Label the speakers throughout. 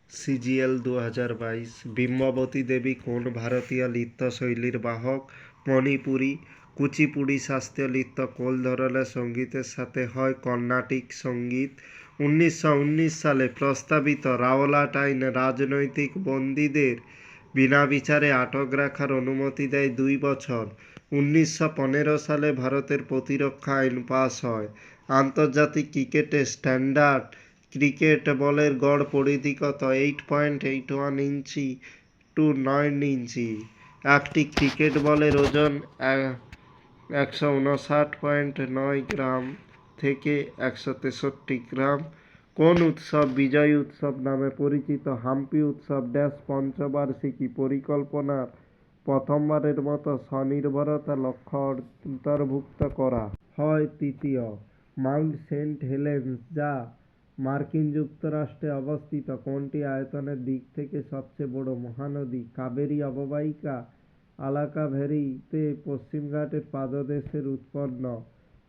Speaker 1: CGL 2022 বিম্ববতী দেবী কোন ভারতীয় নৃত্যশৈলীর বাহক? মণিপুরী। কুচিপুড়ি শাস্ত্রীয় নৃত্য কোন ধরনের সঙ্গীতের সাথে হয়? কর্ণাটিক সঙ্গীত। 1919 সালে প্রস্তাবিত রাওলাট আইন রাজনৈতিক বন্দীদের বিনা বিচারে আটক রাখার অনুমতি দেয় 2 বছর। 1915 সালে ভারতের প্রতিরক্ষা আইন পাস হয়। আন্তর্জাতিক ক্রিকেটে স্ট্যান্ডার্ড ক্রিকেট বলের গড় পরিধি কত? 8.81 ইঞ্চি টু 9 ইঞ্চি। একটি ক্রিকেট বলের ওজন 159.9 গ্রাম থেকে 163 গ্রাম। কোন উৎসব বিজয় উৎসব নামে পরিচিত? হাম্পি উৎসব পঞ্চবার্ষিকী পরিকল্পনার প্রথমবারের মতো স্বনির্ভরতা লক্ষ্য অন্তর্ভুক্ত করা হয়? তৃতীয়। মাউন্ট সেন্ট হেলেন্স, যা মার্কিন যুক্তরাষ্ট্রে অবস্থিত, কোনটি আয়তনের দিক থেকে সবচেয়ে বড় মহানদী? কাবেরী অববাহিকা। আলাকাভেরিতে পশ্চিমঘাটের পাদদেশের উৎপন্ন।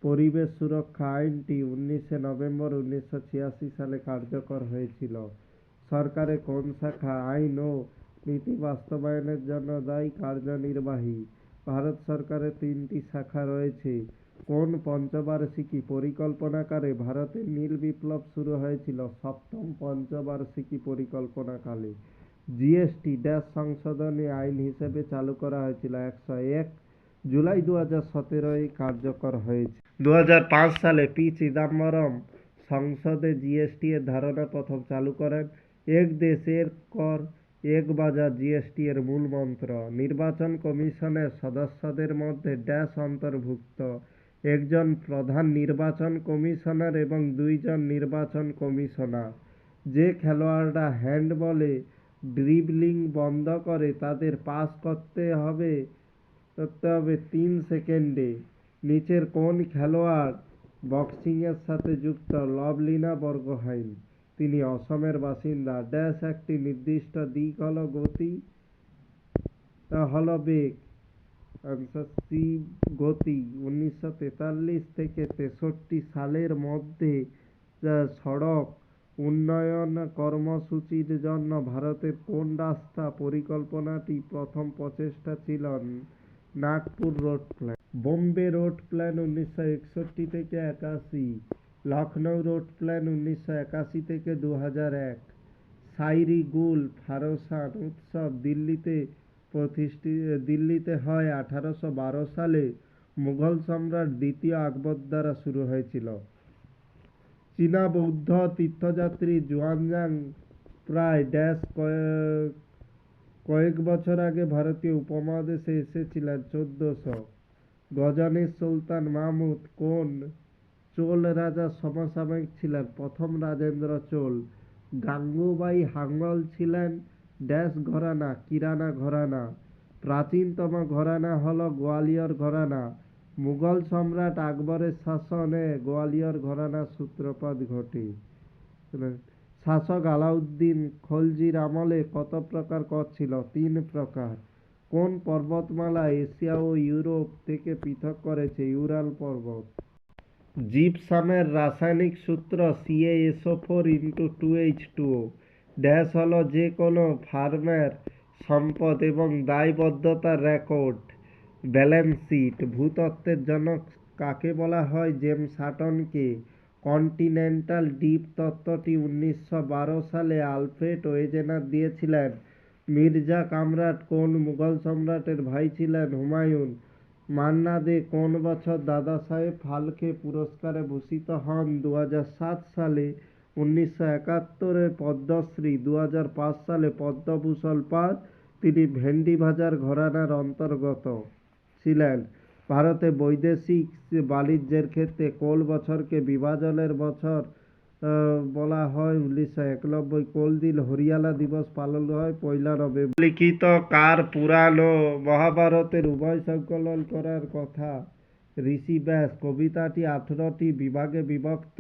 Speaker 1: পরিবেশ সুরক্ষা আইনটি 19 নভেম্বর 1986 সালে কার্যকর হয়েছিল। সরকারের কোন শাখা আইন ও নীতি বাস্তবায়নের জন্য দায়ী? কার্যনির্বাহী। ভারত সরকারের 3টি শাখা রয়েছে। কোন পঞ্চবার্ষিকী পরিকল্পনাকালে ভারতের নীল বিপ্লব শুরু হয়েছিল? সপ্তম পঞ্চবার্ষিকী পরিকল্পনাকালে। জিএসটি সংশোধনী আইন হিসেবে চালু করা হয়েছিল? 101 জুলাই 2017 কার্যকর হয়েছে। 2005 সালে পি চিদম্বরম সংসদে জিএসটি এর ধারণা প্রথম চালু করেন। এক দেশ এক কর এক বাজার জিএসটি এর মূল মন্ত্র। নির্বাচন কমিশনের সদস্যদের মধ্যে অন্তর্ভুক্ত? একজন প্রধান নির্বাচন কমিশনার এবং 2 জন নির্বাচন কমিশনার। যে খেলোয়াড়রা হ্যান্ডবলে ড্রিবলিং বন্ধ করে তাদের পাস করতে হবে 3 সেকেন্ডে। নিচের কোন খেলোয়াড় বক্সিংয়ের সাথে যুক্ত? লভলিনা বরগোহাইন। তিনি অসমের বাসিন্দা। একটি নির্দিষ্ট দিক হল গতি হল বেগ। সি গতি। 1943 থেকে 63 সালের মধ্যে সড়ক উন্নয়ন কর্মসূচির জন্য ভারতের কোন রাস্তা পরিকল্পনাটি প্রথম প্রচেষ্টা ছিল? Nagpur road plan. Bombay road plan 1961 থেকে 81। লখনৌ রোড প্ল্যান 1981 থেকে 2001। শায়রি গুল ফারসান উৎসব দিল্লিতে হয় 1812 সালে। মুঘল সম্রাট দ্বিতীয় আকবর দ্বারা শুরু হয়েছিল। চীনা বৌদ্ধ তীর্থযাত্রী জুয়ানজাং প্রায় কয়েক বছর আগে ভারতীয় উপমহাদেশে এসেছিলেন? 1400। গজনির সুলতান মাহমুদ কোন চোল রাজার সমসাময়িক ছিলেন? প্রথম রাজেন্দ্র চোল। গাঙ্গুবাই হাঙ্গল ছিলেন ঘরানা? কিরানা ঘরানা। প্রাচীনতম ঘরানা হল গোয়ালিয়র ঘরানা। মুঘল সম্রাট আকবরের শাসনে গোয়ালিয়র ঘরানার সূত্রপাত ঘটে। শাসক আলাউদ্দিন খলজির আমলে কত প্রকার কর ছিল? 3 প্রকার। কোন পর্বতমালা এশিয়া ও ইউরোপ থেকে পৃথক করেছে? ইউরাল পর্বত। জিপসামের রাসায়নিক সূত্র CaSO4 * 2H2O। হল যে কোনো ফার্মের সম্পদ এবং দায়বদ্ধতার রেকর্ড। Balance sheet. ভূতত্ত্বের জনক কাকে বলা হয়? জেমস হাটনকে। কন্টিনেন্টাল ডিপ তত্ত্বটি 1912 সালে আলফ্রেড ওয়েজেনার দিয়েছিলেন। মির্জা কামরান কোন মুঘল সম্রাটের ভাই ছিলেন? হুমায়ুন। মান্না দে কোন বছর দাদাসাহেব ফালকে পুরস্কারে ভূষিত হন? 2007 সালে। 1971 পদ্মশ্রী, 2005 সালে পদ্মভূষণ পান। তিনি ভেন্ডি ভাজার ঘরানার অন্তর্গত ছিলেন। ভারতে বৈদেশিক বাণিজ্যের ক্ষেত্রে কোন বছরকে বিভাজনের বছর বলা হয়? 1991। কোন দিন হরিয়ানা দিবস পালন হয়? 1 নভেম্বর। লিখিত কার পুরাণ ও মহাভারতের উভয় সংকলন করার কথা? ঋষি ব্যাস। কবিতাটি 18টি বিভাগে বিভক্ত।